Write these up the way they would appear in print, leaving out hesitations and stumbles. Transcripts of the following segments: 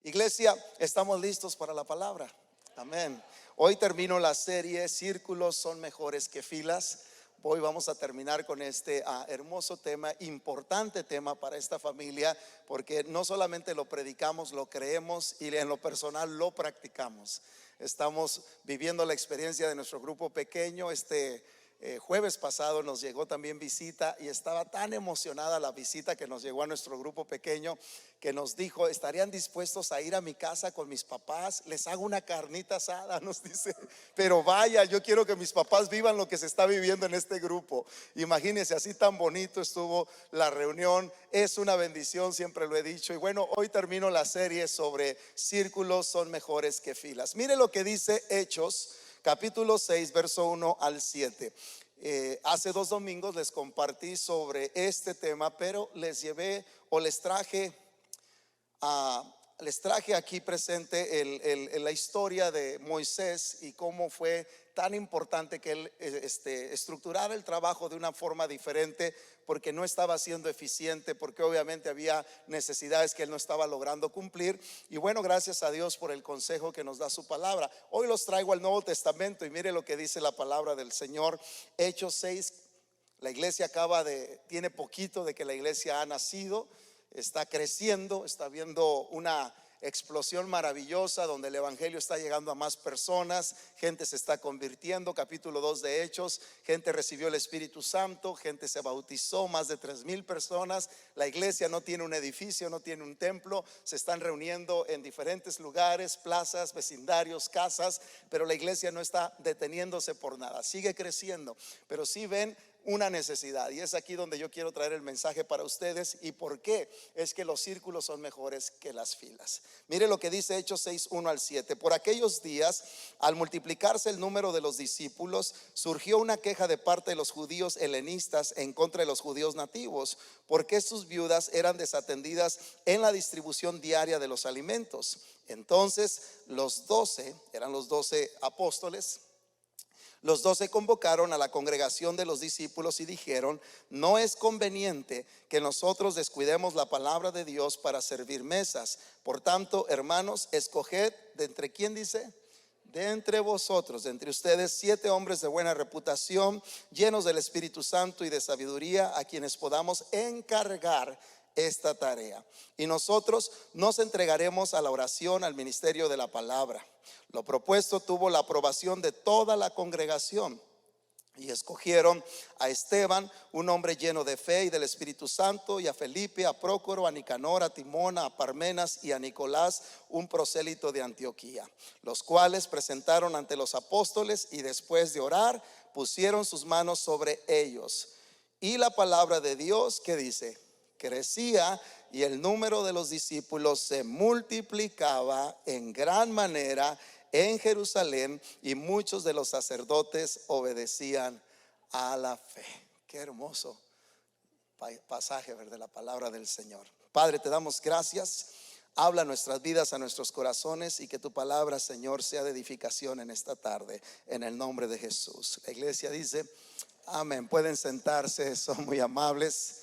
Iglesia, estamos listos para la palabra. Amén. Hoy termino la serie Círculos son mejores que filas. Hoy vamos a terminar con este hermoso tema, importante tema para esta familia, porque no solamente lo predicamos, lo creemos y en lo personal lo practicamos. Estamos viviendo la experiencia de nuestro grupo pequeño. Jueves pasado nos llegó también visita y estaba tan emocionada la visita que nos llegó a nuestro grupo pequeño, que nos dijo: ¿estarían dispuestos a ir a mi casa con mis papás? Les hago una carnita asada, nos dice. Pero vaya, yo quiero que mis papás vivan lo que se está viviendo en este grupo. Imagínense, así tan bonito estuvo la reunión. Es una bendición, siempre lo he dicho. Y bueno, hoy termino la serie sobre círculos son mejores que filas. Mire lo que dice Hechos capítulo 6, verso 1 al 7. Hace 2 domingos les compartí sobre este tema, pero les llevé o les traje aquí presente la historia de Moisés y cómo fue tan importante que él estructurara el trabajo de una forma diferente, porque no estaba siendo eficiente, porque obviamente había necesidades que él no estaba logrando cumplir. Y bueno, gracias a Dios por el consejo que nos da su palabra. Hoy los traigo al Nuevo Testamento y mire lo que dice la palabra del Señor. Hechos 6. La iglesia tiene poquito de que la iglesia ha nacido, está creciendo, está viendo una explosión maravillosa donde el evangelio está llegando a más personas, gente se está convirtiendo. Capítulo 2 de Hechos, gente recibió el Espíritu Santo, gente se bautizó, más de 3,000 personas. La iglesia no tiene un edificio, no tiene un templo, se están reuniendo en diferentes lugares, plazas, vecindarios, casas, pero la iglesia no está deteniéndose por nada, sigue creciendo. Pero sí ven una necesidad, y es aquí donde yo quiero traer el mensaje para ustedes. ¿Y por qué? Es que los círculos son mejores que las filas. Mire lo que dice Hechos 6, 1 al 7. Por aquellos días, al multiplicarse el número de los discípulos, surgió una queja de parte de los judíos helenistas en contra de los judíos nativos, porque sus viudas eran desatendidas en la distribución diaria de los alimentos. Entonces los 12, eran los 12 apóstoles, los 12 convocaron a la congregación de los discípulos y dijeron: no es conveniente que nosotros descuidemos la palabra de Dios para servir mesas. Por tanto, hermanos, escoged de entre, ¿quién dice? De entre vosotros, de entre ustedes, 7 hombres de buena reputación, llenos del Espíritu Santo y de sabiduría, a quienes podamos encargar esta tarea. Y nosotros nos entregaremos a la oración, al ministerio de la palabra. Lo propuesto tuvo la aprobación de toda la congregación. Y escogieron a Esteban, un hombre lleno de fe y del Espíritu Santo, y a Felipe, a Prócoro, a Nicanor, a Timón, a Parmenas y a Nicolás, un prosélito de Antioquía, los cuales presentaron ante los apóstoles, y después de orar pusieron sus manos sobre ellos. Y la palabra de Dios, ¿qué dice? Crecía, y el número de los discípulos se multiplicaba en gran manera en Jerusalén, y muchos de los sacerdotes obedecían a la fe. Qué hermoso pasaje, ¿verdad? La palabra del Señor. Padre, te damos gracias. Habla a nuestras vidas, a nuestros corazones, y que tu palabra, Señor, sea de edificación en esta tarde, en el nombre de Jesús. La iglesia dice amén. Pueden sentarse, son muy amables.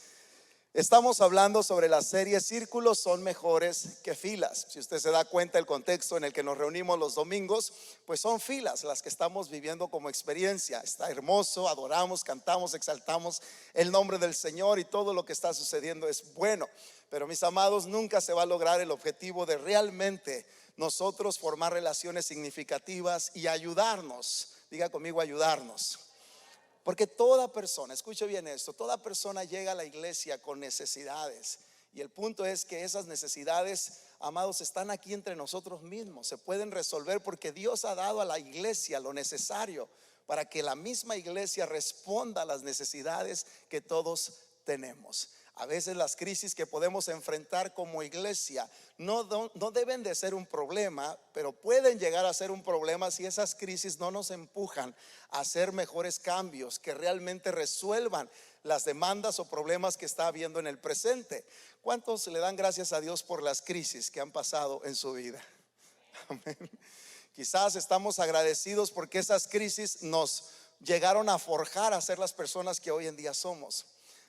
Estamos hablando sobre la serie Círculos son mejores que filas. Si usted se da cuenta, el contexto en el que nos reunimos los domingos, pues son filas las que estamos viviendo como experiencia. Está hermoso, adoramos, cantamos, exaltamos el nombre del Señor, y todo lo que está sucediendo es bueno. Pero mis amados, nunca se va a lograr el objetivo de realmente nosotros formar relaciones significativas y ayudarnos. Diga conmigo, ayudarnos. Porque toda persona, escuche bien esto, toda persona llega a la iglesia con necesidades. Y el punto es que esas necesidades, amados, están aquí entre nosotros mismos. Se pueden resolver porque Dios ha dado a la iglesia lo necesario para que la misma iglesia responda a las necesidades que todos tenemos. A veces las crisis que podemos enfrentar como iglesia no deben de ser un problema, pero pueden llegar a ser un problema si esas crisis no nos empujan a hacer mejores cambios que realmente resuelvan las demandas o problemas que está habiendo en el presente. ¿Cuántos le dan gracias a Dios por las crisis que han pasado en su vida? Amén. Quizás estamos agradecidos porque esas crisis nos llegaron a forjar a ser las personas que hoy en día somos.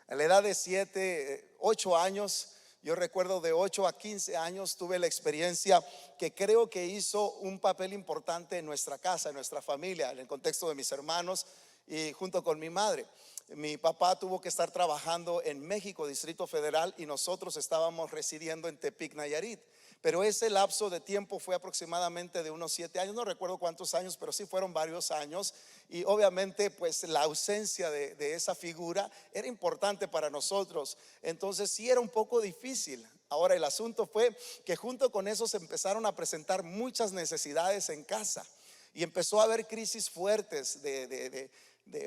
A la edad de 7, 8 años, Yo recuerdo de 8 a 15 años tuve la experiencia que creo que hizo un papel importante en nuestra casa, en nuestra familia, en el contexto de mis hermanos y junto con mi madre. Mi papá tuvo que estar trabajando en México, Distrito Federal, y nosotros estábamos residiendo en Tepic, Nayarit. Pero ese lapso de tiempo fue aproximadamente de unos 7 años, no recuerdo cuántos años, pero sí fueron varios años. Y obviamente pues la ausencia de esa figura era importante para nosotros. Entonces sí era un poco difícil. Ahora el asunto fue que junto con eso se empezaron a presentar muchas necesidades en casa. Y empezó a haber crisis fuertes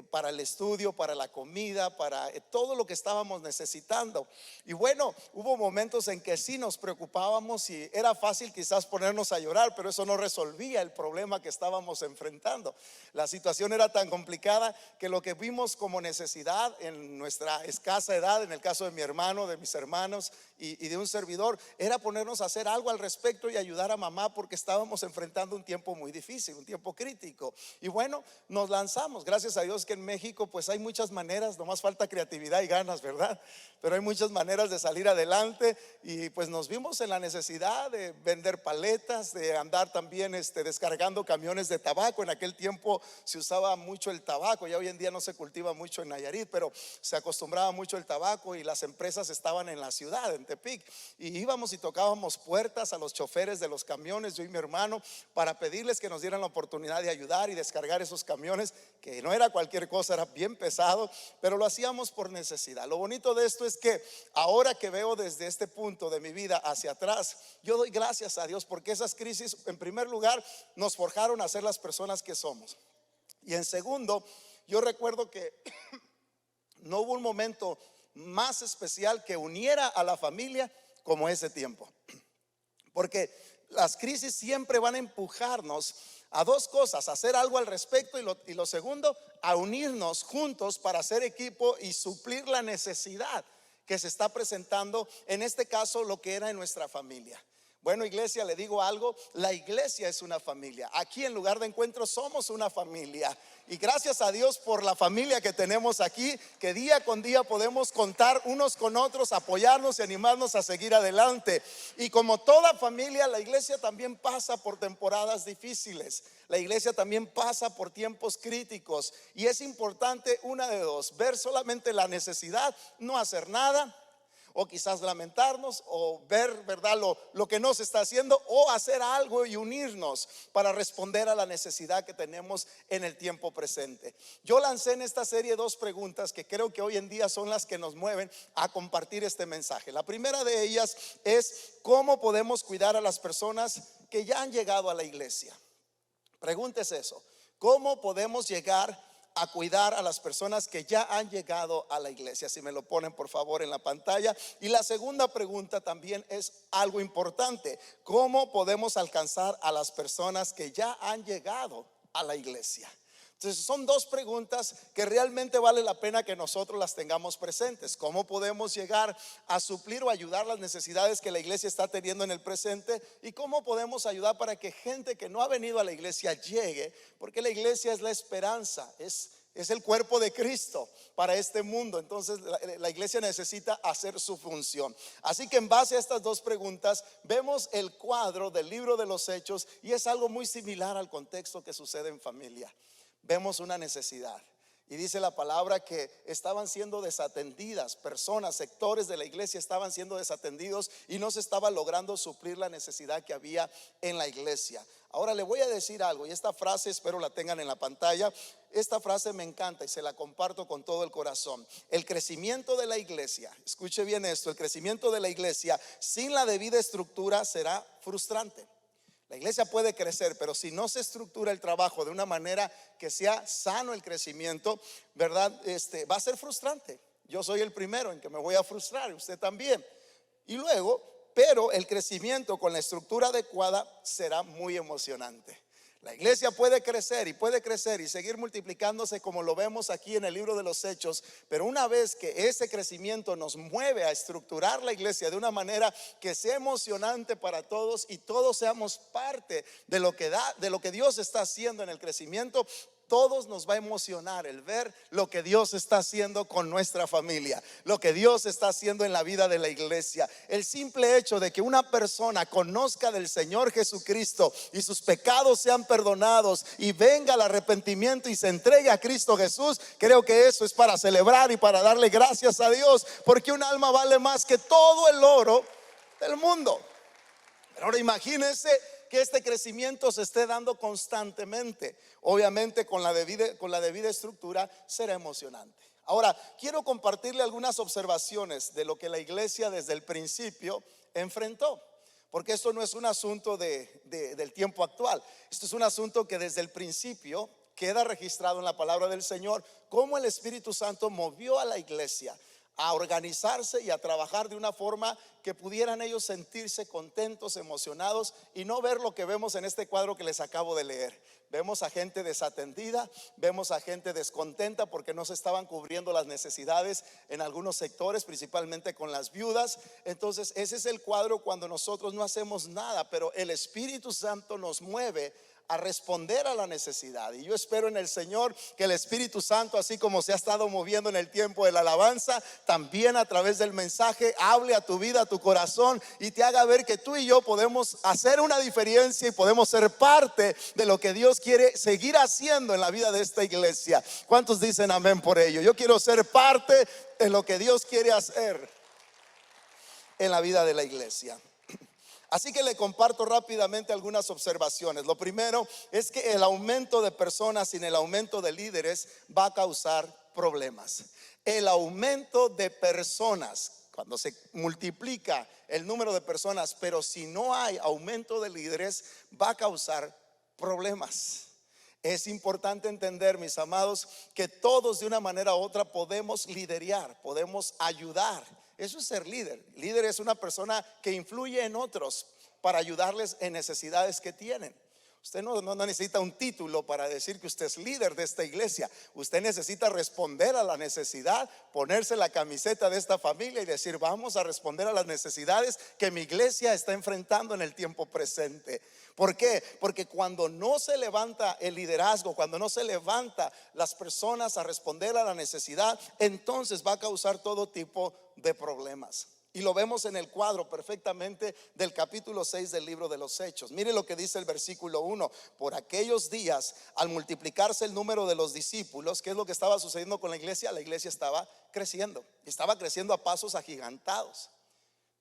para el estudio, para la comida, para todo lo que estábamos necesitando. Y bueno, hubo momentos en que sí nos preocupábamos y era fácil quizás ponernos a llorar, pero eso no resolvía el problema que estábamos enfrentando. La situación era tan complicada que lo que vimos como necesidad en nuestra escasa edad, en el caso de mi hermano, de mis hermanos y de un servidor, era ponernos a hacer algo al respecto y ayudar a mamá, porque estábamos enfrentando un tiempo muy difícil, un tiempo crítico. Y bueno, nos lanzamos. Gracias a Dios que en México pues hay muchas maneras, nomás falta creatividad y ganas, ¿verdad? Pero hay muchas maneras de salir adelante. Y pues nos vimos en la necesidad de vender paletas, de andar también descargando camiones de tabaco. En aquel tiempo se usaba mucho el tabaco, ya hoy en día no se cultiva mucho en Nayarit, pero se acostumbraba mucho el tabaco y las empresas estaban en la ciudad, en Tepic, y íbamos y tocábamos puertas a los choferes de los camiones, yo y mi hermano, para pedirles que nos dieran la oportunidad de ayudar y descargar esos camiones, que no era cualquier cosa, era bien pesado, pero lo hacíamos por necesidad. Lo bonito de esto es que ahora que veo desde este punto de mi vida hacia atrás, yo doy gracias a Dios, porque esas crisis en primer lugar nos forjaron a ser las personas que somos. Y en segundo, yo recuerdo que no hubo un momento más especial que uniera a la familia como ese tiempo, porque las crisis siempre van a empujarnos a dos cosas: a hacer algo al respecto, y lo segundo, a unirnos juntos para hacer equipo y suplir la necesidad que se está presentando, en este caso lo que era en nuestra familia. Bueno, iglesia, le digo algo: la iglesia es una familia. Aquí en Lugar de Encuentro somos una familia, y gracias a Dios por la familia que tenemos aquí, que día con día podemos contar unos con otros, apoyarnos y animarnos a seguir adelante. Y como toda familia, la iglesia también pasa por temporadas difíciles. La iglesia también pasa por tiempos críticos, y es importante una de dos: ver solamente la necesidad, no hacer nada, o quizás lamentarnos, o ver, ¿verdad?, lo que no se está haciendo, o hacer algo y unirnos para responder a la necesidad que tenemos en el tiempo presente. Yo lancé en esta serie dos preguntas que creo que hoy en día son las que nos mueven a compartir este mensaje. La primera de ellas es: ¿cómo podemos cuidar a las personas que ya han llegado a la iglesia? Pregúntese eso: ¿cómo podemos llegar a cuidar a las personas que ya han llegado a la iglesia? Si me lo ponen por favor en la pantalla. Y la segunda pregunta también es algo importante: ¿cómo podemos alcanzar a las personas que ya han llegado a la iglesia? Entonces son dos preguntas que realmente vale la pena que nosotros las tengamos presentes. ¿Cómo podemos llegar a suplir o ayudar las necesidades que la iglesia está teniendo en el presente? ¿Y cómo podemos ayudar para que gente que no ha venido a la iglesia llegue? Porque la iglesia es la esperanza, es el cuerpo de Cristo para este mundo. Entonces la iglesia necesita hacer su función. Así que en base a estas dos preguntas vemos el cuadro del libro de los Hechos, y es algo muy similar al contexto que sucede en familia. Vemos una necesidad, y dice la palabra que estaban siendo desatendidas personas, sectores de la iglesia estaban siendo desatendidos, y no se estaba logrando suplir la necesidad que había en la iglesia. Ahora le voy a decir algo, y esta frase espero la tengan en la pantalla. Esta frase me encanta y se la comparto con todo el corazón. El crecimiento de la iglesia, escuche bien esto: el crecimiento de la iglesia sin la debida estructura será frustrante. La iglesia puede crecer, pero si no se estructura el trabajo de una manera que sea sano el crecimiento, ¿verdad? Va a ser frustrante. Yo soy el primero en que me voy a frustrar, usted también. Y luego, pero el crecimiento con la estructura adecuada será muy emocionante. La iglesia puede crecer y seguir multiplicándose como lo vemos aquí en el libro de los Hechos, pero una vez que ese crecimiento nos mueve a estructurar la iglesia de una manera que sea emocionante para todos y todos seamos parte de lo que Dios está haciendo en el crecimiento, todos nos va a emocionar el ver lo que Dios está haciendo con nuestra familia, lo que Dios está haciendo en la vida de la iglesia. El simple hecho de que una persona conozca del Señor Jesucristo y sus pecados sean perdonados y venga el arrepentimiento y se entregue a Cristo Jesús, creo que eso es para celebrar y para darle gracias a Dios, porque un alma vale más que todo el oro del mundo. Pero ahora imagínense que este crecimiento se esté dando constantemente. Obviamente con la debida estructura será emocionante. Ahora quiero compartirle algunas observaciones de lo que la iglesia desde el principio enfrentó, porque esto no es un asunto del tiempo actual. Esto es un asunto que desde el principio queda registrado en la palabra del Señor, cómo el Espíritu Santo movió a la iglesia a organizarse y a trabajar de una forma que pudieran ellos sentirse contentos, emocionados, y no ver lo que vemos en este cuadro que les acabo de leer. Vemos a gente desatendida, vemos a gente descontenta porque no se estaban cubriendo las necesidades en algunos sectores, principalmente con las viudas. Entonces ese es el cuadro cuando nosotros no hacemos nada, pero el Espíritu Santo nos mueve a responder a la necesidad. Y yo espero en el Señor que el Espíritu Santo, así como se ha estado moviendo en el tiempo de la alabanza, también a través del mensaje hable a tu vida, a tu corazón, y te haga ver que tú y yo podemos hacer una diferencia y podemos ser parte de lo que Dios quiere seguir haciendo en la vida de esta iglesia. ¿Cuántos dicen amén por ello? Yo quiero ser parte de lo que Dios quiere hacer en la vida de la iglesia. Así que le comparto rápidamente algunas observaciones. Lo primero es que el aumento de personas sin el aumento de líderes va a causar problemas. El aumento de personas, cuando se multiplica el número de personas, pero si no hay aumento de líderes, va a causar problemas. Es importante entender, mis amados, que todos de una manera u otra podemos liderear, podemos ayudar. Eso es ser líder. Líder es una persona que influye en otros para ayudarles en necesidades que tienen. Usted no necesita un título para decir que usted es líder de esta iglesia. Usted necesita responder a la necesidad, ponerse la camiseta de esta familia y decir: vamos a responder a las necesidades que mi iglesia está enfrentando en el tiempo presente. ¿Por qué? Porque cuando no se levanta el liderazgo, cuando no se levanta las personas a responder a la necesidad, entonces va a causar todo tipo de problemas. Y lo vemos en el cuadro perfectamente del capítulo 6 del libro de los Hechos. Mire lo que dice el versículo 1. Por aquellos días, al multiplicarse el número de los discípulos, ¿qué es lo que estaba sucediendo con la iglesia? La iglesia estaba creciendo a pasos agigantados.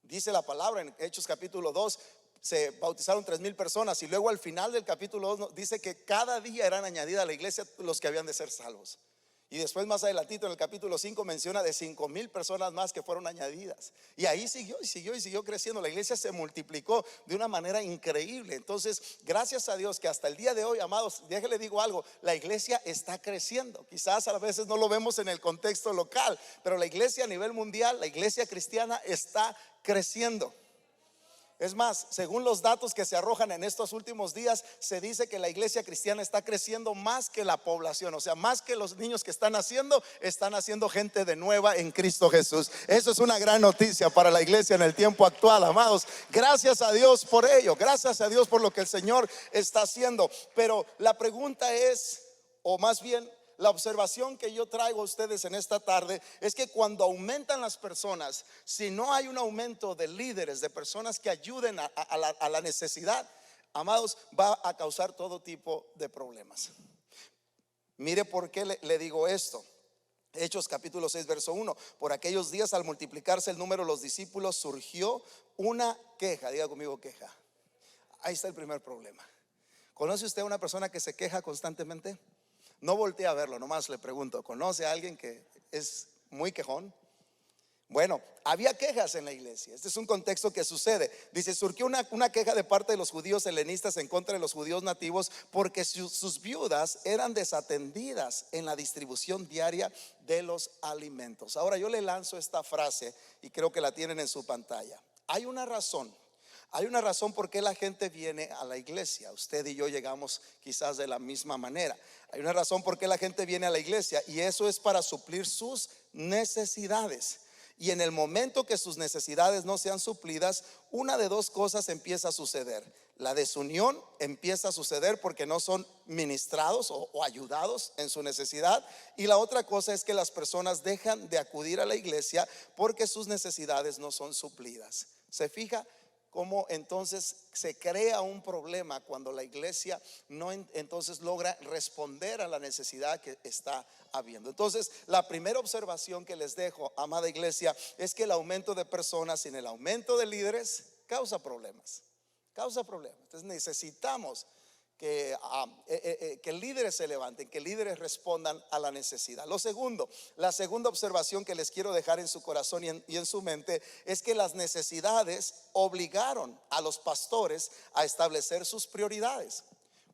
Dice la palabra en Hechos capítulo 2, se bautizaron 3,000 personas, y luego al final del capítulo 2 dice que cada día eran añadidas a la iglesia los que habían de ser salvos. Y después más adelantito en el capítulo 5 menciona de 5,000 personas más que fueron añadidas. Y ahí siguió creciendo. La iglesia se multiplicó de una manera increíble. Entonces, gracias a Dios que hasta el día de hoy, amados, déjale digo algo, la iglesia está creciendo. Quizás a veces no lo vemos en el contexto local, pero la iglesia a nivel mundial, la iglesia cristiana está creciendo. Es más, según los datos que se arrojan en estos últimos días, se dice que la iglesia cristiana está creciendo más que la población. O sea, más que los niños que están naciendo gente de nueva en Cristo Jesús. Eso es una gran noticia para la iglesia en el tiempo actual, amados. Gracias a Dios por ello. Gracias a Dios por lo que el Señor está haciendo. Pero la pregunta es, o más bien la observación que yo traigo a ustedes en esta tarde, es que cuando aumentan las personas, si no hay un aumento de líderes, de personas que ayuden a la necesidad, amados, va a causar todo tipo de problemas. Mire por qué le digo esto. Hechos capítulo 6 verso 1. Por aquellos días, al multiplicarse el número de los discípulos, surgió una queja. Diga conmigo, queja. Ahí está el primer problema. ¿Conoce usted a una persona que se queja constantemente? No voltee a verlo, nomás le pregunto, ¿conoce a alguien que es muy quejón? Bueno, había quejas en la iglesia. Este es un contexto que sucede. Dice, surgió una queja de parte de los judíos helenistas en contra de los judíos nativos, porque sus viudas eran desatendidas en la distribución diaria de los alimentos. Ahora yo le lanzo esta frase y creo que la tienen en su pantalla. Hay una razón por qué la gente viene a la iglesia. Usted y yo llegamos quizás de la misma manera. Hay una razón por qué la gente viene a la iglesia, y eso es para suplir sus necesidades. Y en el momento que sus necesidades no sean suplidas, una de dos cosas empieza a suceder. La desunión empieza a suceder porque no son ministrados o ayudados en su necesidad. Y la otra cosa es que las personas dejan de acudir a la iglesia porque sus necesidades no son suplidas. ¿Se fija cómo entonces se crea un problema cuando la iglesia no entonces logra responder a la necesidad que está habiendo? Entonces, la primera observación que les dejo, amada iglesia, es que el aumento de personas sin el aumento de líderes causa problemas. Causa problemas. Entonces necesitamos que líderes se levanten, que líderes respondan a la necesidad. La segunda observación que les quiero dejar en su corazón y en su mente es que las necesidades obligaron a los pastores a establecer sus prioridades.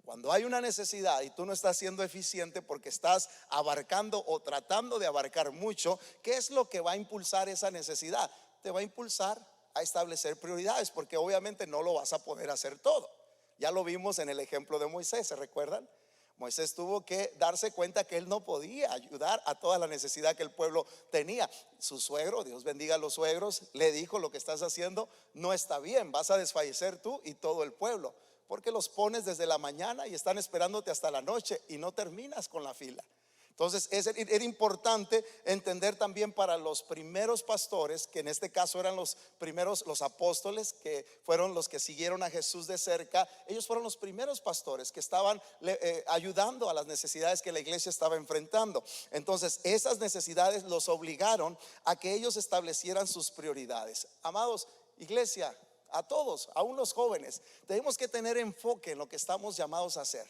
Cuando hay una necesidad y tú no estás siendo eficiente porque estás abarcando o tratando de abarcar mucho, ¿qué es lo que va a impulsar esa necesidad? Te va a impulsar a establecer prioridades, porque obviamente no lo vas a poder hacer todo. Ya lo vimos en el ejemplo de Moisés, ¿se recuerdan? Moisés tuvo que darse cuenta que él no podía ayudar a toda la necesidad que el pueblo tenía. Su suegro, Dios bendiga a los suegros, le dijo: lo que estás haciendo no está bien, vas a desfallecer tú y todo el pueblo, porque los pones desde la mañana y están esperándote hasta la noche y no terminas con la fila. Entonces era importante entender también para los primeros pastores, que en este caso eran los primeros, los apóstoles, que fueron los que siguieron a Jesús de cerca. Ellos fueron los primeros pastores que estaban ayudando a las necesidades que la iglesia estaba enfrentando. Entonces esas necesidades los obligaron a que ellos establecieran sus prioridades. Amados, iglesia, a todos, aún los jóvenes, tenemos que tener enfoque en lo que estamos llamados a hacer.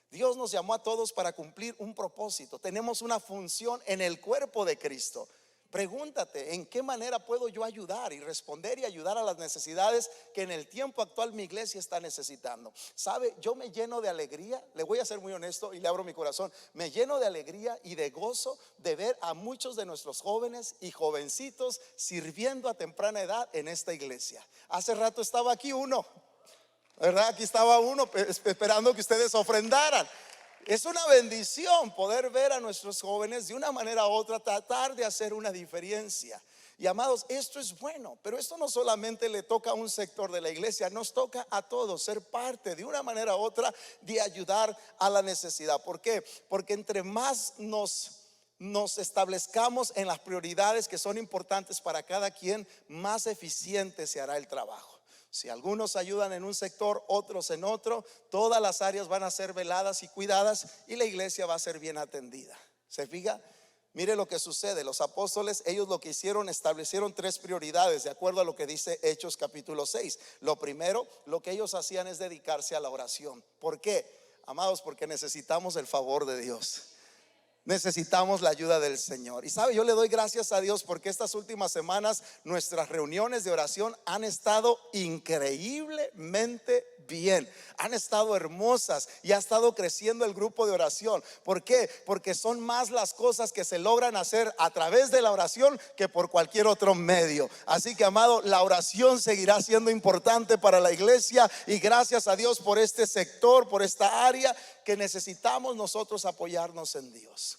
Dios nos llamó a todos para cumplir un propósito. Tenemos una función en el cuerpo de Cristo. Pregúntate: ¿en qué manera puedo yo ayudar y responder y ayudar a las necesidades que en el tiempo actual mi iglesia está necesitando? ¿Sabe? Yo me lleno de alegría, le voy a ser muy honesto y le abro mi corazón. Me lleno de alegría y de gozo de ver a muchos de nuestros jóvenes y jovencitos sirviendo a temprana edad en esta iglesia. Hace rato estaba aquí uno, ¿verdad? Aquí estaba uno esperando que ustedes ofrendaran. Es una bendición poder ver a nuestros jóvenes de una manera u otra tratar de hacer una diferencia. Y amados, esto es bueno, pero esto no solamente le toca a un sector de la iglesia, nos toca a todos ser parte de una manera u otra de ayudar a la necesidad. ¿Por qué? Porque entre más nos establezcamos en las prioridades que son importantes para cada quien, más eficiente se hará el trabajo. Si algunos ayudan en un sector, otros en otro, todas las áreas van a ser veladas y cuidadas y la iglesia va a ser bien atendida. ¿Se fija? Mire lo que sucede. Los apóstoles, ellos lo que hicieron, establecieron tres prioridades de acuerdo a lo que dice Hechos capítulo 6. Lo primero, lo que ellos hacían es dedicarse a la oración. ¿Por qué? Amados, porque necesitamos el favor de Dios. Necesitamos la ayuda del Señor. Y sabe, yo le doy gracias a Dios porque estas últimas semanas nuestras reuniones de oración han estado increíblemente bien, han estado hermosas y ha estado creciendo el grupo de oración. ¿Por qué? Porque son más las cosas que se logran hacer a través de la oración que por cualquier otro medio. Así que, amado, la oración seguirá siendo importante para la iglesia y gracias a Dios por este sector, por esta área que necesitamos nosotros apoyarnos en Dios.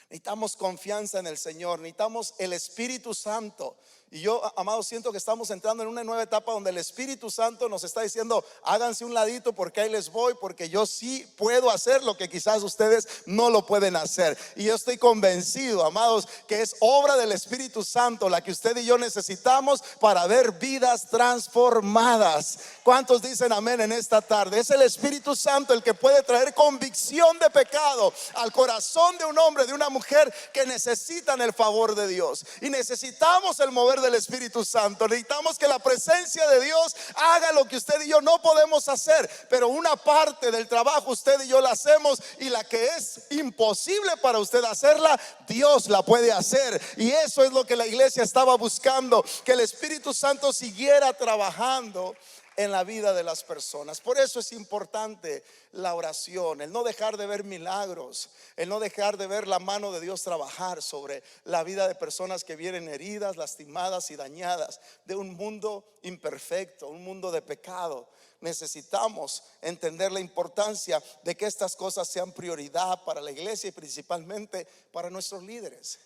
Necesitamos confianza en el Señor, necesitamos el Espíritu Santo. Y yo, amados, siento que estamos entrando en una nueva etapa donde el Espíritu Santo nos está diciendo: háganse un ladito porque ahí les voy, porque yo sí puedo hacer lo que quizás ustedes no lo pueden hacer. Y yo estoy convencido, amados, que es obra del Espíritu Santo la que usted y yo necesitamos para ver vidas transformadas. ¿Cuántos dicen amén en esta tarde? Es el Espíritu Santo el que puede traer convicción de pecado al corazón de un hombre, de una mujer que necesitan el favor de Dios. Y necesitamos el mover del Espíritu Santo. Necesitamos que la presencia de Dios haga lo que usted y yo no podemos hacer, pero una parte del trabajo usted y yo la hacemos, y la que es imposible para usted hacerla, Dios la puede hacer. Y eso es lo que la iglesia estaba buscando, que el Espíritu Santo siguiera trabajando en la vida de las personas. Por eso es importante la oración, el no dejar de ver milagros, el no dejar de ver la mano de Dios trabajar sobre la vida de personas que vienen heridas, lastimadas y dañadas de un mundo imperfecto, un mundo de pecado. Necesitamos entender la importancia de que estas cosas sean prioridad para la iglesia y principalmente para nuestros líderes.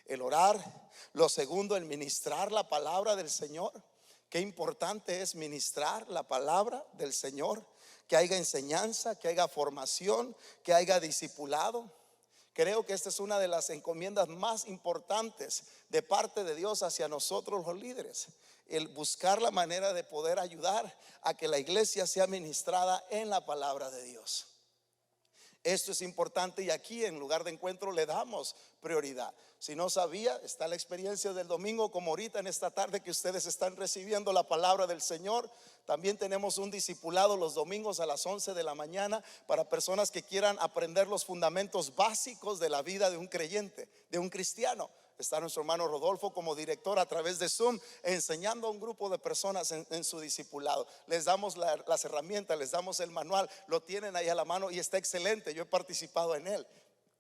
el orar. Lo segundo, el ministrar la palabra del Señor. Qué importante es ministrar la palabra del Señor, que haya enseñanza, que haya formación, que haya discipulado. Creo que esta es una de las encomiendas más importantes de parte de Dios hacia nosotros los líderes, el buscar la manera de poder ayudar a que la iglesia sea ministrada en la palabra de Dios. Esto es importante y aquí en Lugar de Encuentro le damos prioridad. Si no sabía, está la experiencia del domingo, como ahorita en esta tarde que ustedes están recibiendo la palabra del Señor. También tenemos un discipulado los domingos a las 11 de la mañana para personas que quieran aprender los fundamentos básicos de la vida de un creyente, de un cristiano. Está nuestro hermano Rodolfo como director a través de Zoom, enseñando a un grupo de personas en su discipulado. Les damos las herramientas, les damos el manual, lo tienen ahí a la mano y está excelente. Yo he participado en él.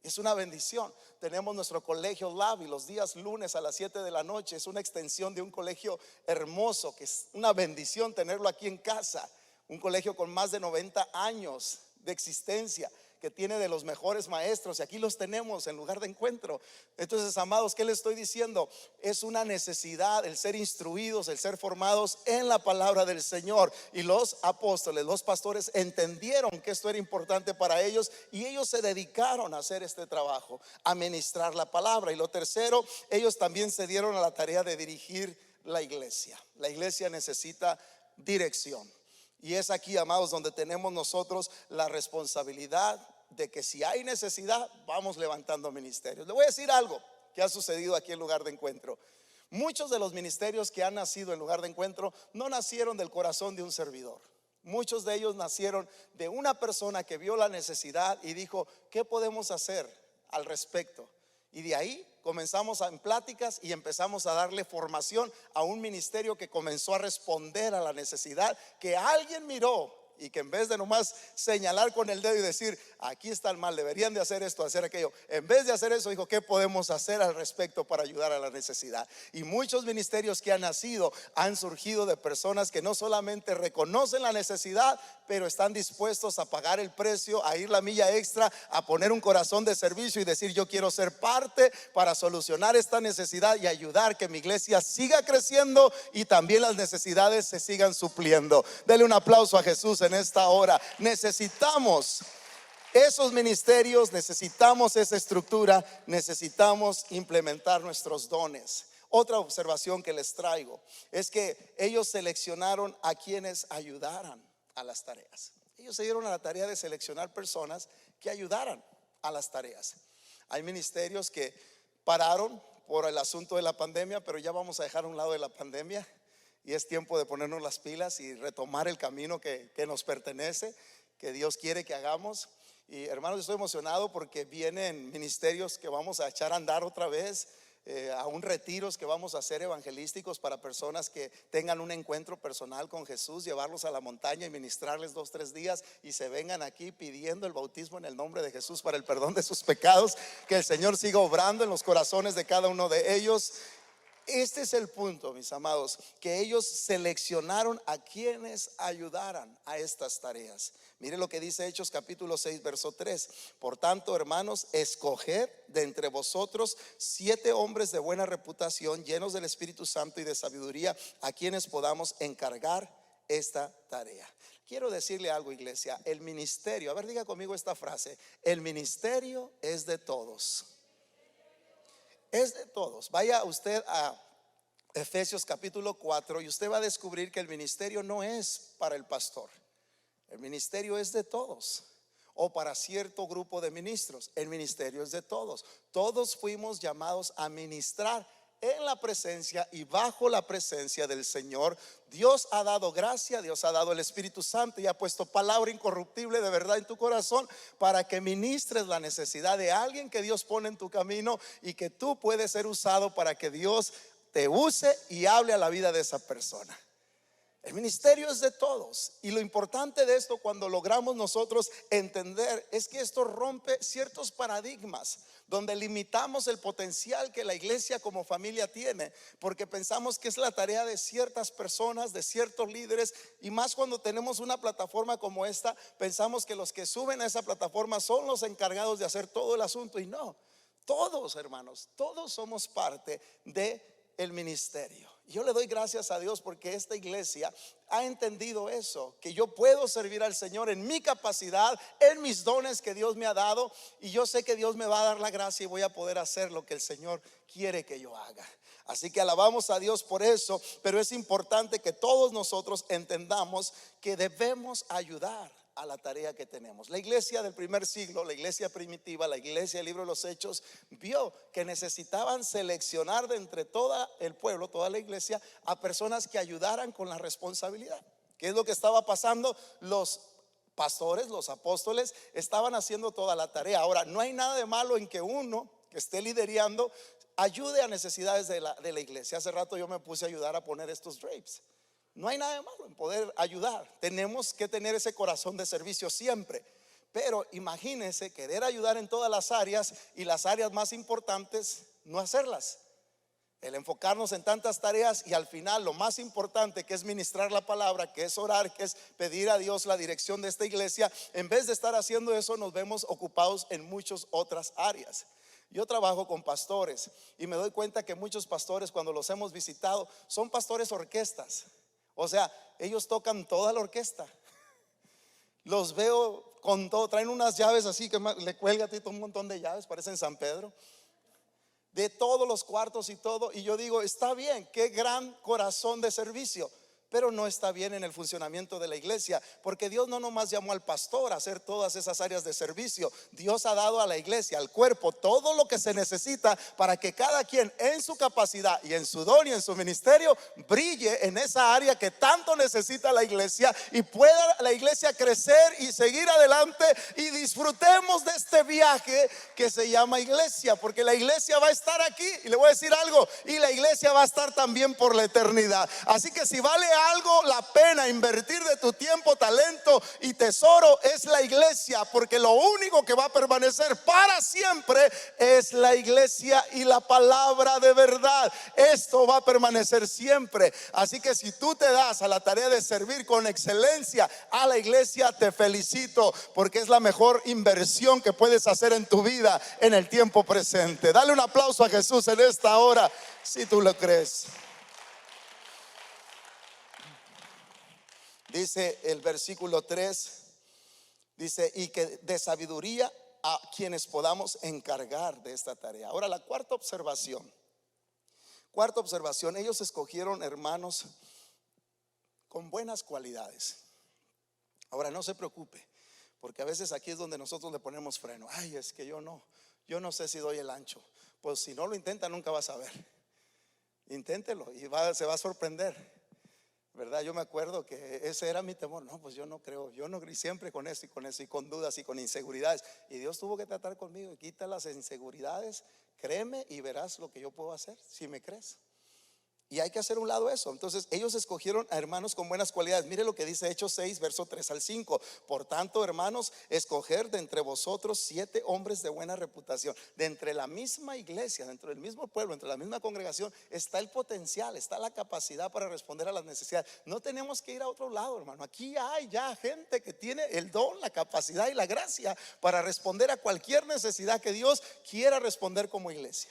Es una bendición. Tenemos nuestro colegio Lab y los días lunes a las 7 de la noche. Es una extensión de un colegio hermoso, que es una bendición tenerlo aquí en casa. Un colegio con más de 90 años de existencia, que tiene de los mejores maestros, y aquí los tenemos en Lugar de Encuentro. Entonces, amados, ¿qué les estoy diciendo? Es una necesidad el ser instruidos, el ser formados en la palabra del Señor. Y los apóstoles, los pastores entendieron que esto era importante para ellos, y ellos se dedicaron a hacer este trabajo, a ministrar la palabra. Y lo tercero, ellos también se dieron a la tarea de dirigir la iglesia. La iglesia necesita dirección. Y es aquí, amados, donde tenemos nosotros la responsabilidad de que si hay necesidad, vamos levantando ministerios. Le voy a decir algo que ha sucedido aquí en Lugar de Encuentro. Muchos de los ministerios que han nacido en Lugar de Encuentro no nacieron del corazón de un servidor. Muchos de ellos nacieron de una persona que vio la necesidad y dijo: ¿qué podemos hacer al respecto? Y de ahí comenzamos en pláticas y empezamos a darle formación a un ministerio que comenzó a responder a la necesidad que alguien miró, y que en vez de nomás señalar con el dedo y decir: aquí está el mal, deberían de hacer esto, hacer aquello, en vez de hacer eso dijo: ¿qué podemos hacer al respecto para ayudar a la necesidad? Y muchos ministerios que han nacido han surgido de personas que no solamente reconocen la necesidad, pero están dispuestos a pagar el precio, a ir la milla extra, a poner un corazón de servicio y decir: yo quiero ser parte para solucionar esta necesidad y ayudar que mi iglesia siga creciendo y también las necesidades se sigan supliendo. Dele un aplauso a Jesús en esta hora. Necesitamos esos ministerios, necesitamos esa estructura, necesitamos implementar nuestros dones. Otra observación que les traigo es que ellos seleccionaron a quienes ayudaran a las tareas. Ellos se dieron a la tarea de seleccionar personas que ayudaran a las tareas. Hay ministerios que pararon por el asunto de la pandemia, pero ya vamos a dejar a un lado de la pandemia y es tiempo de ponernos las pilas y retomar el camino que nos pertenece, que Dios quiere que hagamos. Y hermanos, estoy emocionado porque vienen ministerios que vamos a echar a andar otra vez, aún retiros que vamos a hacer evangelísticos para personas que tengan un encuentro personal con Jesús, llevarlos a la montaña y ministrarles 2-3 días y se vengan aquí pidiendo el bautismo en el nombre de Jesús para el perdón de sus pecados. Que el Señor siga obrando en los corazones de cada uno de ellos. Este es el punto, mis amados, que ellos seleccionaron a quienes ayudaran a estas tareas. Mire lo que dice Hechos capítulo 6 verso 3. Por tanto, hermanos, escoged de entre vosotros 7 hombres de buena reputación, llenos del Espíritu Santo y de sabiduría, a quienes podamos encargar esta tarea. Quiero decirle algo, iglesia. El ministerio, a ver, diga conmigo esta frase: el ministerio es de todos. Es de todos. Vaya usted a Efesios capítulo 4 y usted va a descubrir que el ministerio no es para el pastor. El ministerio es de todos, o para cierto grupo de ministros. El ministerio es de todos. Todos fuimos llamados a ministrar en la presencia y bajo la presencia del Señor. Dios ha dado gracia, Dios ha dado el Espíritu Santo y ha puesto palabra incorruptible de verdad en tu corazón para que ministres la necesidad de alguien que Dios pone en tu camino y que tú puedes ser usado para que Dios te use y hable a la vida de esa persona. El ministerio es de todos, y lo importante de esto, cuando logramos nosotros entender, es que esto rompe ciertos paradigmas donde limitamos el potencial que la iglesia como familia tiene, porque pensamos que es la tarea de ciertas personas, de ciertos líderes, y más cuando tenemos una plataforma como esta, pensamos que los que suben a esa plataforma son los encargados de hacer todo el asunto, y no. todos, hermanos, todos somos parte de el ministerio. Yo le doy gracias a Dios porque esta iglesia ha entendido eso, que yo puedo servir al Señor en mi capacidad, en mis dones que Dios me ha dado, y yo sé que Dios me va a dar la gracia y voy a poder hacer lo que el Señor quiere que yo haga. Así que alabamos a Dios por eso, pero es importante que todos nosotros entendamos que debemos ayudar a la tarea que tenemos. La iglesia del primer siglo, la iglesia primitiva, la iglesia del libro de los Hechos, vio que necesitaban seleccionar de entre todo el pueblo, toda la iglesia, a personas que ayudaran con la responsabilidad. ¿Qué es lo que estaba pasando? Los pastores, los apóstoles estaban haciendo toda la tarea. Ahora, no hay nada de malo en que uno que esté liderando ayude a necesidades de la iglesia. Hace rato yo me puse a ayudar a poner estos drapes. No hay nada de malo en poder ayudar. Tenemos que tener ese corazón de servicio siempre. Pero imagínense querer ayudar en todas las áreas y las áreas más importantes no hacerlas. El enfocarnos en tantas tareas y al final lo más importante, que es ministrar la palabra, que es orar, que es pedir a Dios la dirección de esta iglesia, en vez de estar haciendo eso nos vemos ocupados en muchas otras áreas. Yo trabajo con pastores y me doy cuenta que muchos pastores, cuando los hemos visitado, son pastores orquestas. O sea, ellos tocan toda la orquesta. Los veo con todo, traen unas llaves así que le cuelga a ti un montón de llaves, parecen San Pedro, de todos los cuartos y todo. Y yo digo, está bien, qué gran corazón de servicio, pero no está bien en el funcionamiento de la iglesia, porque Dios no nomás llamó al pastor a hacer todas esas áreas de servicio. Dios ha dado a la iglesia, al cuerpo, todo lo que se necesita para que cada quien en su capacidad y en su don y en su ministerio brille en esa área que tanto necesita la iglesia, y pueda la iglesia crecer y seguir adelante, y disfrutemos de este viaje que se llama iglesia, porque la iglesia va a estar aquí, y le voy a decir algo, y la iglesia va a estar también por la eternidad. Así que si vale algo la pena invertir de tu tiempo, talento y tesoro, es la iglesia, porque lo único que va a permanecer para siempre es la iglesia y la palabra de verdad. Esto va a permanecer siempre. Así que si tú te das a la tarea de servir con excelencia a la iglesia, te felicito, porque es la mejor inversión que puedes hacer en tu vida en el tiempo presente. Dale un aplauso a Jesús en esta hora si tú lo crees. Dice el versículo 3, dice, y que de sabiduría a quienes podamos encargar de esta tarea. Ahora la cuarta observación, ellos escogieron hermanos con buenas cualidades. Ahora no se preocupe, porque a veces aquí es donde nosotros le ponemos freno. Ay, es que yo no sé si doy el ancho. Pues si no lo intenta nunca vas a ver. Inténtelo y se va a sorprender, ¿verdad? Yo me acuerdo que ese era mi temor. No, pues yo no creo, y siempre con eso y con dudas y con inseguridades. Y Dios tuvo que tratar conmigo y quita las inseguridades, créeme y verás lo que yo puedo hacer si me crees. Y hay que hacer un lado eso. Entonces ellos escogieron a hermanos con buenas cualidades. Mire lo que dice Hechos 6, verso 3 al 5. Por tanto, hermanos, escoger de entre vosotros 7 hombres de buena reputación. De entre la misma iglesia, dentro del mismo pueblo, entre la misma congregación, está el potencial, está la capacidad para responder a las necesidades. No tenemos que ir a otro lado, hermano. Aquí hay ya gente que tiene el don, la capacidad y la gracia para responder a cualquier necesidad que Dios quiera responder como iglesia.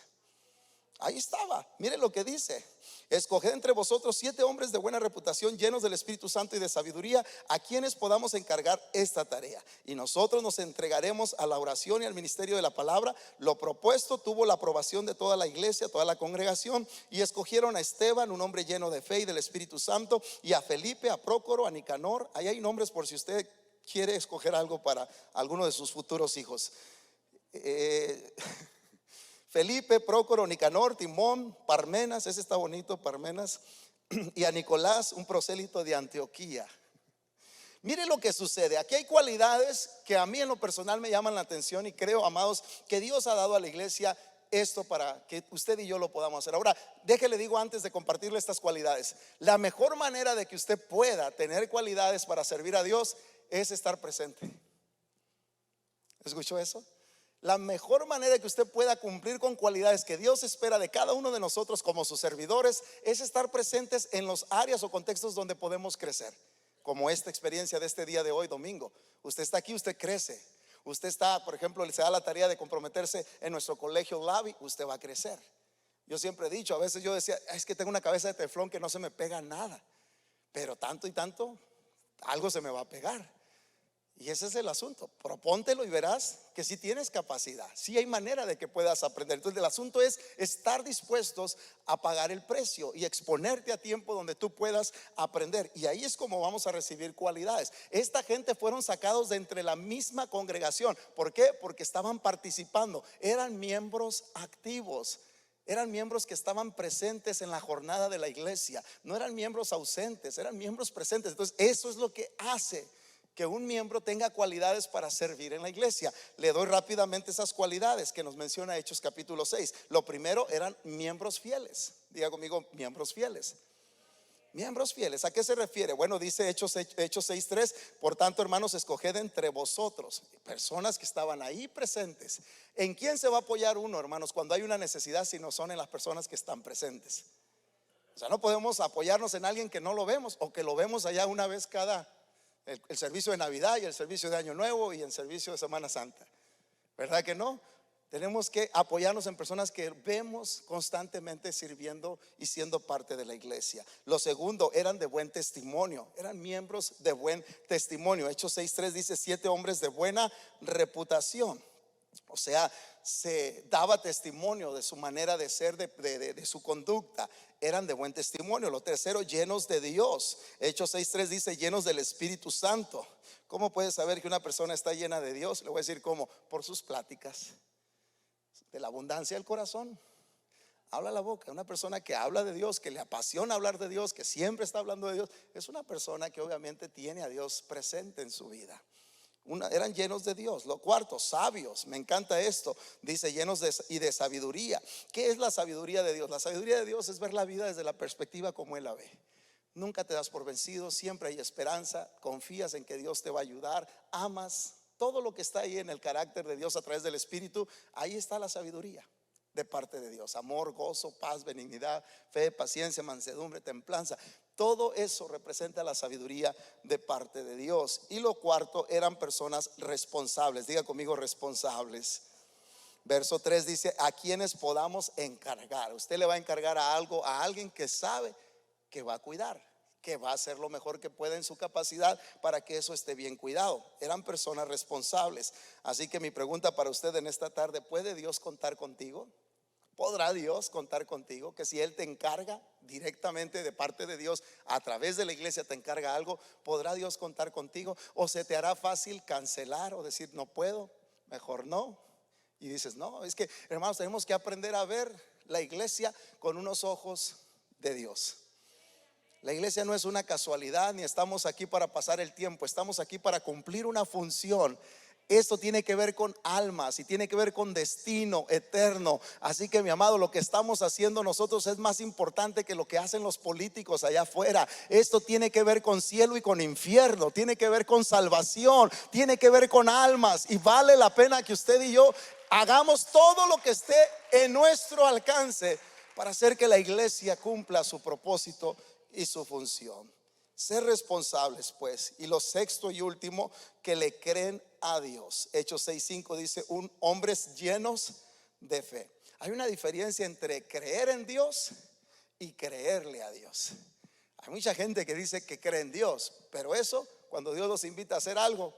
Ahí estaba, mire lo que dice: escoged entre vosotros 7 hombres de buena reputación, llenos del Espíritu Santo y de sabiduría, a quienes podamos encargar esta tarea, y nosotros nos entregaremos a la oración y al ministerio de la palabra. Lo propuesto tuvo la aprobación de toda la iglesia, toda la congregación, y escogieron a Esteban, un hombre lleno de fe y del Espíritu Santo, y a Felipe, a Prócoro, a Nicanor. Ahí hay nombres por si usted quiere escoger algo para alguno de sus futuros hijos. Felipe, Prócoro, Nicanor, Timón, Parmenas, ese está bonito, Parmenas, y a Nicolás, un prosélito de Antioquía. Mire lo que sucede. Aquí hay cualidades que a mí en lo personal me llaman la atención, y creo, amados, que Dios ha dado a la iglesia esto para que usted y yo lo podamos hacer. Ahora, déjele digo antes de compartirle estas cualidades, la mejor manera de que usted pueda tener cualidades para servir a Dios es estar presente. ¿Escuchó eso? La mejor manera que usted pueda cumplir con cualidades que Dios espera de cada uno de nosotros como sus servidores es estar presentes en los áreas o contextos donde podemos crecer, como esta experiencia de este día de hoy, domingo. Usted está aquí, usted crece. Usted está, por ejemplo, se da la tarea de comprometerse en nuestro colegio LAVI, usted va a crecer. Yo siempre he dicho, a veces yo decía, es que tengo una cabeza de teflón que no se me pega nada, pero tanto y tanto, algo se me va a pegar. Y ese es el asunto. Propóntelo y verás que si tienes capacidad, si hay manera de que puedas aprender. Entonces el asunto es estar dispuestos a pagar el precio y exponerte a tiempo donde tú puedas aprender. Y ahí es como vamos a recibir cualidades. Esta gente fueron sacados de entre la misma congregación. ¿Por qué? Porque estaban participando, eran miembros activos. Eran miembros que estaban presentes en la jornada de la iglesia. No eran miembros ausentes, eran miembros presentes. Entonces eso es lo que hace que un miembro tenga cualidades para servir en la iglesia. Le doy rápidamente esas cualidades que nos menciona Hechos capítulo 6. Lo primero, eran miembros fieles. Diga conmigo, miembros fieles. Miembros fieles, ¿a qué se refiere? Bueno, dice Hechos 6:3, por tanto, hermanos, escoged entre vosotros personas que estaban ahí presentes. ¿En quién se va a apoyar uno, hermanos, cuando hay una necesidad, si no son en las personas que están presentes? O sea, no podemos apoyarnos en alguien que no lo vemos, o que lo vemos allá una vez cada el servicio de Navidad y el servicio de Año Nuevo y el servicio de Semana Santa. ¿Verdad que no? Tenemos que apoyarnos en personas que vemos constantemente sirviendo y siendo parte de la iglesia. Lo segundo, eran de buen testimonio, eran miembros de buen testimonio. Hechos 6:3 dice 7 hombres de buena reputación. O sea, se daba testimonio de su manera de ser, de su conducta. Eran de buen testimonio. Lo tercero, llenos de Dios. Hechos 6:3 dice llenos del Espíritu Santo. ¿Cómo puedes saber que una persona está llena de Dios? Le voy a decir cómo: por sus pláticas. De la abundancia del corazón habla la boca. Una persona que habla de Dios, que le apasiona hablar de Dios, que siempre está hablando de Dios, es una persona que obviamente tiene a Dios presente en su vida. Eran llenos de Dios. Lo cuarto, sabios. Me encanta esto. Dice llenos de sabiduría. ¿Qué es la sabiduría de Dios? La sabiduría de Dios es ver la vida desde la perspectiva como Él la ve. Nunca te das por vencido, siempre hay esperanza. Confías en que Dios te va a ayudar. Amas todo lo que está ahí en el carácter de Dios a través del Espíritu. Ahí está la sabiduría de parte de Dios: amor, gozo, paz, benignidad, fe, paciencia, mansedumbre, templanza. Todo eso representa la sabiduría de parte de Dios. Y lo cuarto, eran personas responsables. Diga conmigo, responsables. Verso 3 dice: a quienes podamos encargar. Usted le va a encargar a algo, a alguien que sabe que va a cuidar, que va a hacer lo mejor que pueda en su capacidad para que eso esté bien cuidado. Eran personas responsables. Así que mi pregunta para usted en esta tarde: ¿puede Dios contar contigo? ¿Podrá Dios contar contigo? Que si Él te encarga directamente de parte de Dios, a través de la iglesia te encarga algo, ¿podrá Dios contar contigo? ¿O se te hará fácil cancelar o decir no puedo, mejor no? Y dices no, es que, hermanos, tenemos que aprender a ver la iglesia con unos ojos de Dios. La iglesia no es una casualidad, ni estamos aquí para pasar el tiempo. Estamos aquí para cumplir una función. Esto tiene que ver con almas y tiene que ver con destino eterno. Así que, mi amado, lo que estamos haciendo nosotros es más importante que lo que hacen los políticos allá afuera. Esto tiene que ver con cielo y con infierno, tiene que ver con salvación, tiene que ver con almas. Y vale la pena que usted y yo hagamos todo lo que esté en nuestro alcance para hacer que la iglesia cumpla su propósito y su función. Ser responsables, pues. Y lo sexto y último, que le creen a Dios. Hechos 6:5 dice hombres llenos de fe. Hay una diferencia entre creer en Dios y creerle a Dios. Hay mucha gente que dice que cree en Dios, pero eso, cuando Dios los invita a hacer algo,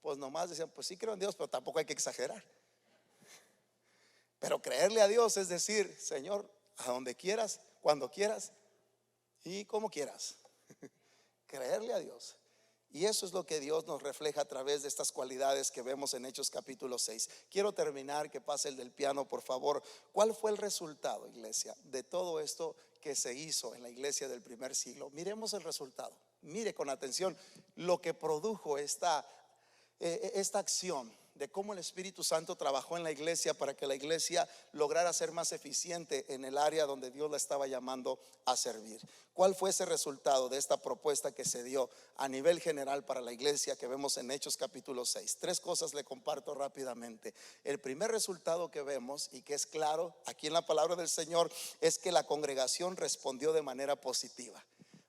pues nomás decían, pues sí creo en Dios, pero tampoco hay que exagerar. Pero creerle a Dios es decir: Señor, a donde quieras, cuando quieras y como quieras. Creerle a Dios. Y eso es lo que Dios nos refleja a través de estas cualidades que vemos en Hechos capítulo 6. Quiero terminar, que pase el del piano, por favor. ¿Cuál fue el resultado, iglesia, de todo esto que se hizo en la iglesia del primer siglo? Miremos el resultado. Mire con atención lo que produjo esta acción de cómo el Espíritu Santo trabajó en la iglesia para que la iglesia lograra ser más eficiente en el área donde Dios la estaba llamando a servir. ¿Cuál fue ese resultado de esta propuesta que se dio a nivel general para la iglesia que vemos en Hechos capítulo 6? Tres cosas le comparto rápidamente. El primer resultado que vemos, y que es claro aquí en la palabra del Señor, es que la congregación respondió de manera positiva.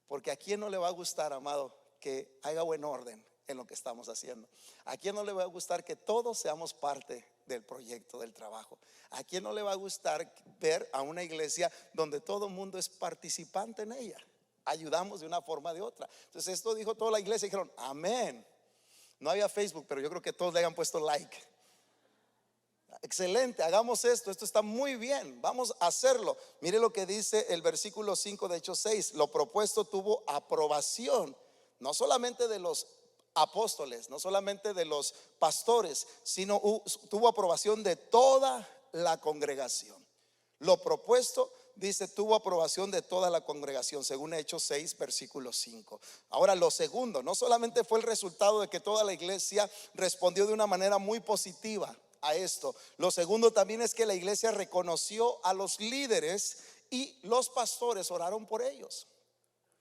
Porque a quién no le va a gustar, amado, que haya buen orden en lo que estamos haciendo. ¿A quién no le va a gustar que todos seamos parte del proyecto, del trabajo? ¿A quién no le va a gustar ver a una iglesia donde todo el mundo es participante en ella? Ayudamos de una forma o de otra. Entonces esto dijo toda la iglesia, dijeron amén. No había Facebook, pero yo creo que todos le hayan puesto like. Excelente, hagamos esto está muy bien, vamos a hacerlo. Mire lo que dice el versículo 5 de Hechos 6. Lo propuesto tuvo aprobación, no solamente de los apóstoles, no solamente de los pastores, sino tuvo aprobación de toda la congregación. Lo propuesto, dice, tuvo aprobación de toda la congregación, según Hechos 6 versículo 5. Ahora lo segundo, no solamente fue el resultado de que toda la iglesia respondió de una manera muy positiva a esto. Lo segundo también es que la iglesia reconoció a los líderes y los pastores oraron por ellos.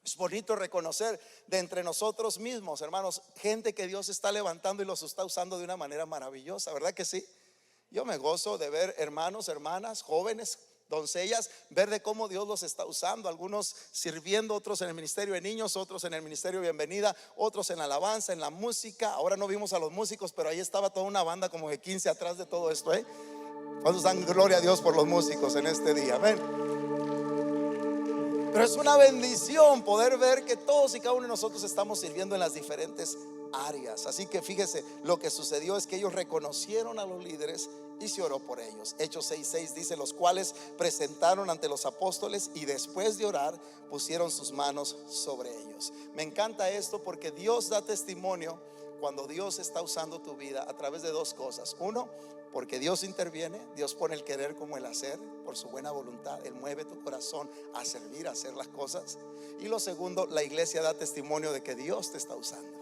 Es bonito reconocer de entre nosotros mismos, hermanos, gente que Dios está levantando y los está usando de una manera maravillosa, ¿verdad que sí? Yo me gozo de ver hermanos, hermanas, jóvenes, doncellas, ver de cómo Dios los está usando, algunos sirviendo, otros en el ministerio de niños, otros en el ministerio de bienvenida, otros en la alabanza, en la música. Ahora no vimos a los músicos, pero ahí estaba toda una banda como de 15 atrás de todo esto, ¿Cuántos dan gloria a Dios por los músicos en este día? Amén. Pero es una bendición poder ver que todos y cada uno de nosotros estamos sirviendo en las diferentes áreas. Así que fíjese, lo que sucedió es que ellos reconocieron a los líderes y se oró por ellos. Hechos 6:6 dice: los cuales presentaron ante los apóstoles y después de orar pusieron sus manos sobre ellos. Me encanta esto porque Dios da testimonio cuando Dios está usando tu vida a través de dos cosas. Uno, porque Dios interviene, Dios pone el querer como el hacer por su buena voluntad. Él mueve tu corazón a servir, a hacer las cosas. Y lo segundo, la iglesia da testimonio de que Dios te está usando.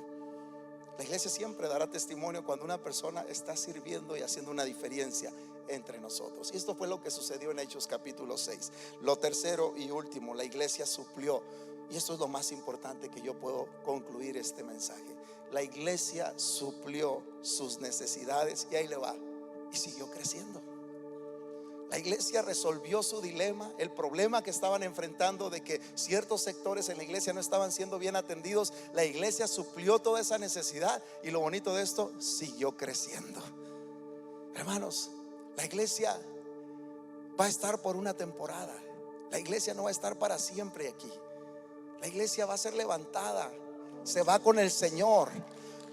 La iglesia siempre dará testimonio cuando una persona está sirviendo y haciendo una diferencia entre nosotros. Y esto fue lo que sucedió en Hechos capítulo 6. Lo tercero y último, la iglesia suplió. Y esto es lo más importante que yo puedo concluir este mensaje. La iglesia suplió sus necesidades y ahí le va. Y siguió creciendo. La iglesia resolvió su dilema, el problema que estaban enfrentando de que ciertos sectores en la iglesia no estaban siendo bien atendidos. La iglesia suplió toda esa necesidad y lo bonito de esto, siguió creciendo. Hermanos, la iglesia va a estar por una temporada. La iglesia no va a estar para siempre aquí. La iglesia va a ser levantada, se va con el Señor.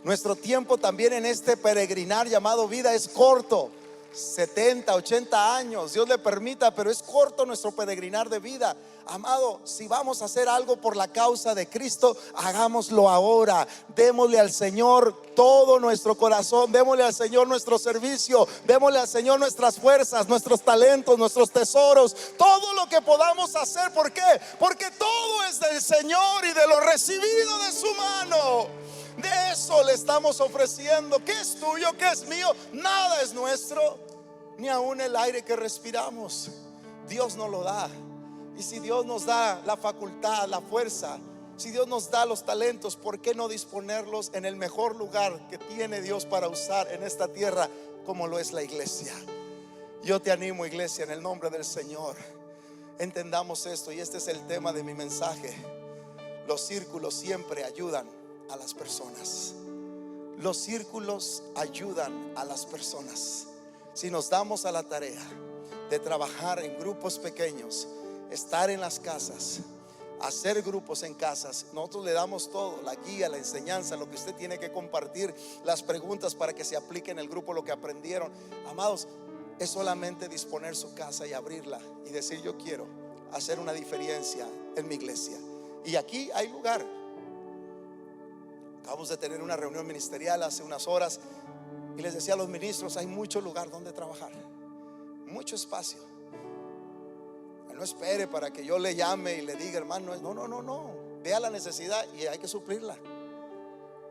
Nuestro tiempo también en este peregrinar llamado vida es corto. 70, 80 años, Dios le permita, pero es corto nuestro peregrinar de vida. Amado, si vamos a hacer algo por la causa de Cristo, hagámoslo ahora. Démosle al Señor todo nuestro corazón, démosle al Señor nuestro servicio, démosle al Señor nuestras fuerzas, nuestros talentos, nuestros tesoros, todo lo que podamos hacer. ¿Por qué? Porque todo es del Señor y de lo recibido de su mano. De eso le estamos ofreciendo. ¿Qué es tuyo? ¿Qué es mío? Nada es nuestro, ni aún el aire que respiramos. Dios nos lo da. Y si Dios nos da la facultad, la fuerza, si Dios nos da los talentos, ¿por qué no disponerlos en el mejor lugar que tiene Dios para usar en esta tierra, como lo es la iglesia? Yo te animo, iglesia, en el nombre del Señor, entendamos esto. Y este es el tema de mi mensaje. Los círculos siempre ayudan a las personas. Los círculos ayudan a las personas. Si nos damos a la tarea de trabajar en grupos pequeños, estar en las casas, hacer grupos en casas, nosotros le damos todo, la guía, la enseñanza, lo que usted tiene que compartir, las preguntas para que se aplique en el grupo lo que aprendieron. Amados, es solamente disponer su casa y abrirla y decir: yo quiero hacer una diferencia en mi iglesia. Y aquí hay lugar. Acabamos de tener una reunión ministerial hace unas horas y les decía a los ministros: hay mucho lugar donde trabajar, mucho espacio. No espere para que yo le llame y le diga: hermano, no, vea la necesidad y hay que suplirla.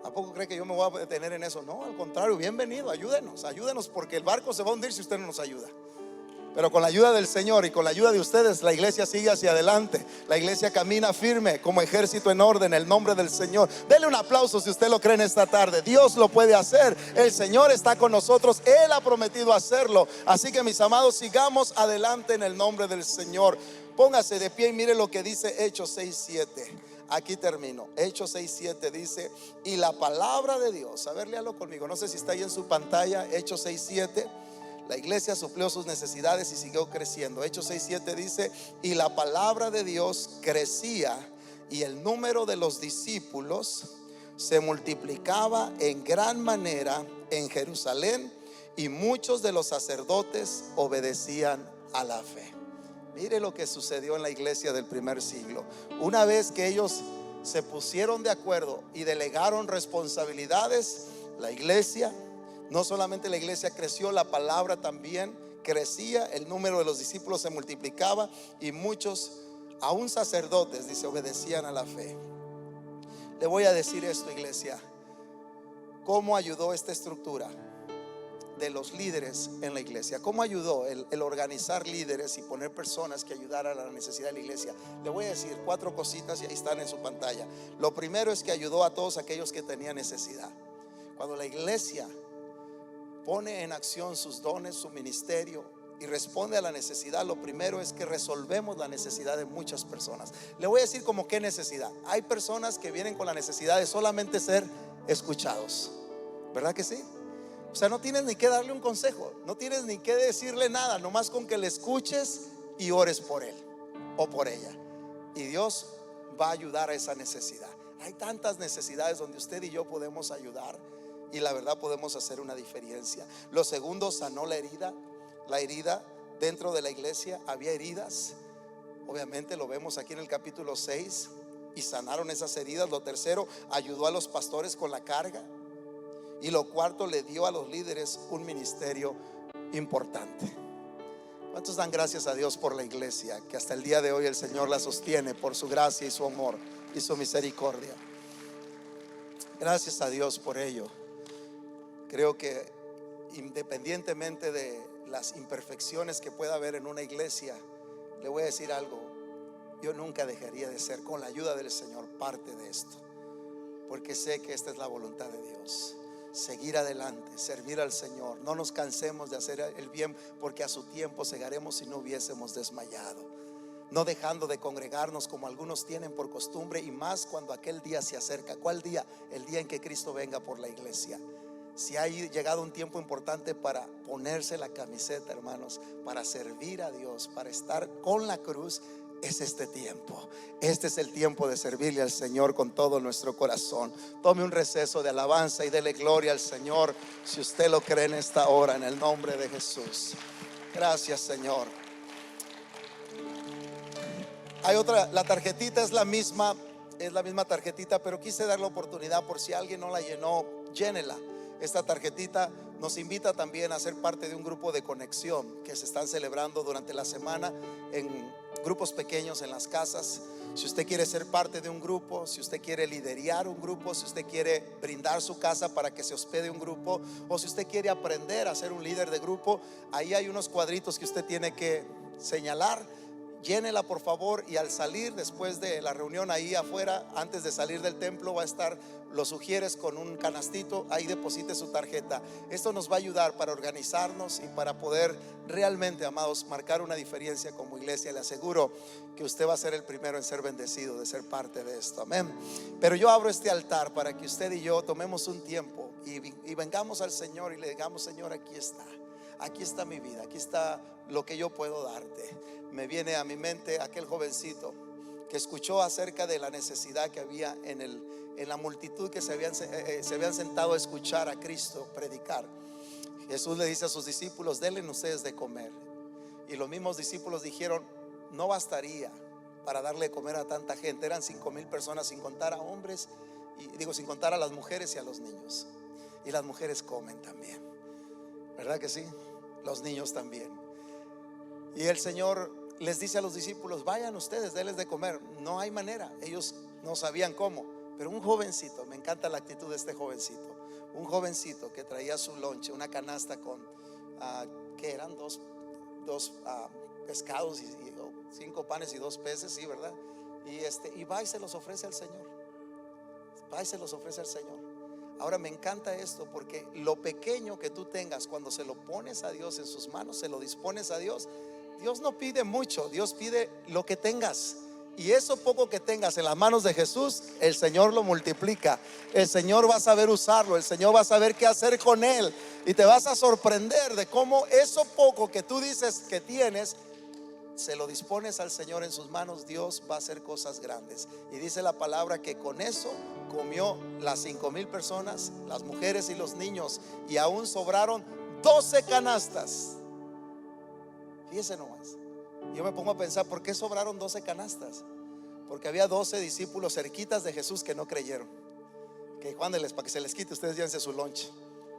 ¿A poco cree que yo me voy a detener en eso? No, al contrario, bienvenido, ayúdenos, porque el barco se va a hundir si usted no nos ayuda. Pero con la ayuda del Señor y con la ayuda de ustedes, la iglesia sigue hacia adelante. La iglesia camina firme como ejército en orden, en el nombre del Señor. Dele un aplauso si usted lo cree en esta tarde. Dios lo puede hacer. El Señor está con nosotros. Él ha prometido hacerlo. Así que, mis amados, sigamos adelante en el nombre del Señor. Póngase de pie y mire lo que dice Hechos 6:7. aquí termino. Hechos 6:7 dice: y la palabra de Dios, a ver, léalo conmigo, no sé si está ahí en su pantalla. Hechos 6:7. La iglesia suplió sus necesidades y siguió creciendo. Hechos 6:7 dice: y la palabra de Dios crecía, y el número de los discípulos se multiplicaba en gran manera en Jerusalén, y muchos de los sacerdotes obedecían a la fe. Mire lo que sucedió en la iglesia del primer siglo. Una vez que ellos se pusieron de acuerdo y delegaron responsabilidades, la iglesia, no solamente la iglesia creció, la palabra también crecía, el número de los discípulos se multiplicaba, y muchos, aún sacerdotes, dice, obedecían a la fe. Le voy a decir esto, iglesia: ¿cómo ayudó esta estructura de los líderes en la iglesia? ¿Cómo ayudó el organizar líderes y poner personas que ayudaran a la necesidad de la iglesia? Le voy a decir 4 cositas y ahí están en su pantalla. Lo primero es que ayudó a todos aquellos que tenían necesidad. Cuando la iglesia pone en acción sus dones, su ministerio, y responde a la necesidad, lo primero es que resolvemos la necesidad de muchas personas. Le voy a decir como qué necesidad. Hay personas que vienen con la necesidad de solamente ser escuchados, ¿verdad que sí? O sea, no tienes ni que darle un consejo, no tienes ni que decirle nada, nomás con que le escuches y ores por él o por ella, y Dios va a ayudar a esa necesidad. Hay tantas necesidades donde usted y yo podemos ayudar, y la verdad podemos hacer una diferencia. Lo segundo, sanó la herida. La herida dentro de la iglesia, había heridas, obviamente lo vemos aquí en el capítulo 6, y sanaron esas heridas. Lo tercero, ayudó a los pastores con la carga. Y lo cuarto, le dio a los líderes un ministerio importante. ¿Cuántos dan gracias a Dios por la iglesia? Que hasta el día de hoy el Señor la sostiene por su gracia y su amor y su misericordia. Gracias a Dios por ello. Creo que independientemente de las imperfecciones que pueda haber en una iglesia, le voy a decir algo: yo nunca dejaría de ser, con la ayuda del Señor, parte de esto, porque sé que esta es la voluntad de Dios. Seguir adelante, servir al Señor. No nos cansemos de hacer el bien, porque a su tiempo segaremos si no hubiésemos desmayado. No dejando de congregarnos como algunos tienen por costumbre, y más cuando aquel día se acerca. ¿Cuál día? El día en que Cristo venga por la iglesia. Si ha llegado un tiempo importante para ponerse la camiseta, hermanos, para servir a Dios, para estar con la cruz, es este tiempo. Este es el tiempo de servirle al Señor con todo nuestro corazón. Tome un receso de alabanza y dele gloria al Señor, si usted lo cree en esta hora, en el nombre de Jesús. Gracias, Señor. Hay otra, la tarjetita es la misma tarjetita, pero quise dar la oportunidad por si alguien no la llenó, llénela. Esta tarjetita nos invita también a ser parte de un grupo de conexión que se están celebrando durante la semana en grupos pequeños en las casas. Si usted quiere ser parte de un grupo, si usted quiere liderar un grupo, si usted quiere brindar su casa para que se hospede un grupo, o si usted quiere aprender a ser un líder de grupo, ahí hay unos cuadritos que usted tiene que señalar. Llénela, por favor, y al salir después de la reunión, ahí afuera, antes de salir del templo, va a estar, lo sugieres, con un canastito, ahí deposite su tarjeta. Esto nos va a ayudar para organizarnos y para poder realmente, amados, marcar una diferencia como iglesia. Le aseguro que usted va a ser el primero en ser bendecido de ser parte de esto, amén. Pero yo abro este altar para que usted y yo tomemos un tiempo y vengamos al Señor y le digamos: Señor, aquí está mi vida, aquí está lo que yo puedo darte. Me viene a mi mente aquel jovencito que escuchó acerca de la necesidad que había en la multitud que se habían sentado a escuchar a Cristo predicar. Jesús le dice a sus discípulos: denle ustedes de comer. Y los mismos discípulos dijeron: no bastaría para darle de comer a tanta gente. Eran 5,000 personas, sin contar a hombres, sin contar a las mujeres y a los niños. Y las mujeres comen también, ¿verdad que sí? Los niños también. Y el Señor les dice a los discípulos: vayan ustedes, denles de comer. No hay manera, ellos no sabían cómo. Pero un jovencito, me encanta la actitud de este jovencito, un jovencito que traía su lonche, una canasta con que eran dos pescados y 5 panes y 2 peces, sí, ¿verdad? Y va y se los ofrece al Señor. Va y se los ofrece al Señor. Ahora me encanta esto, porque lo pequeño que tú tengas, cuando se lo pones a Dios en sus manos, se lo dispones a Dios, Dios no pide mucho, Dios pide lo que tengas. Y eso poco que tengas en las manos de Jesús, el Señor lo multiplica. El Señor va a saber usarlo, el Señor va a saber qué hacer con él. Y te vas a sorprender de cómo eso poco que tú dices que tienes, se lo dispones al Señor en sus manos, Dios va a hacer cosas grandes. Y dice la palabra que con eso comió las 5,000 personas, las mujeres y los niños, y aún sobraron 12 canastas. Fíjese nomás. Yo me pongo a pensar, ¿por qué sobraron 12 canastas? Porque había 12 discípulos cerquitas de Jesús que no creyeron. Que Juan, para que se les quite, ustedes llévense su lonche,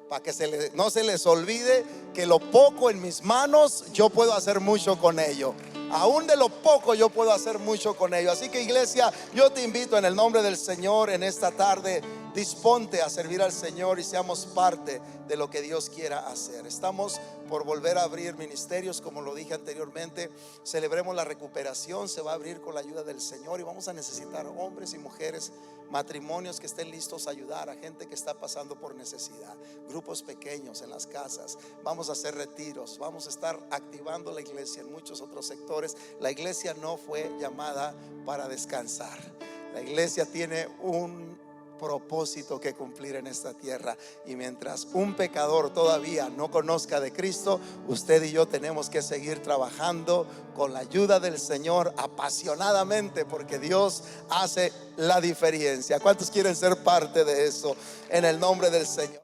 para que no se les olvide que lo poco en mis manos, yo puedo hacer mucho con ello. Aún de lo poco yo puedo hacer mucho con ello. Así que, iglesia, yo te invito en el nombre del Señor en esta tarde. Disponte a servir al Señor y seamos parte de lo que Dios quiera hacer. Estamos por volver a abrir ministerios, como lo dije anteriormente. Celebremos la recuperación, se va a abrir con la ayuda del Señor, y vamos a necesitar hombres y mujeres, matrimonios que estén listos a ayudar a gente que está pasando por necesidad, grupos pequeños en las casas. Vamos a hacer retiros, vamos a estar activando la iglesia en muchos otros sectores. La iglesia no fue llamada para descansar. La iglesia tiene un propósito que cumplir en esta tierra, y mientras un pecador todavía no conozca de Cristo, usted y yo tenemos que seguir trabajando con la ayuda del Señor apasionadamente, porque Dios hace la diferencia. ¿Cuántos quieren ser parte de eso en el nombre del Señor?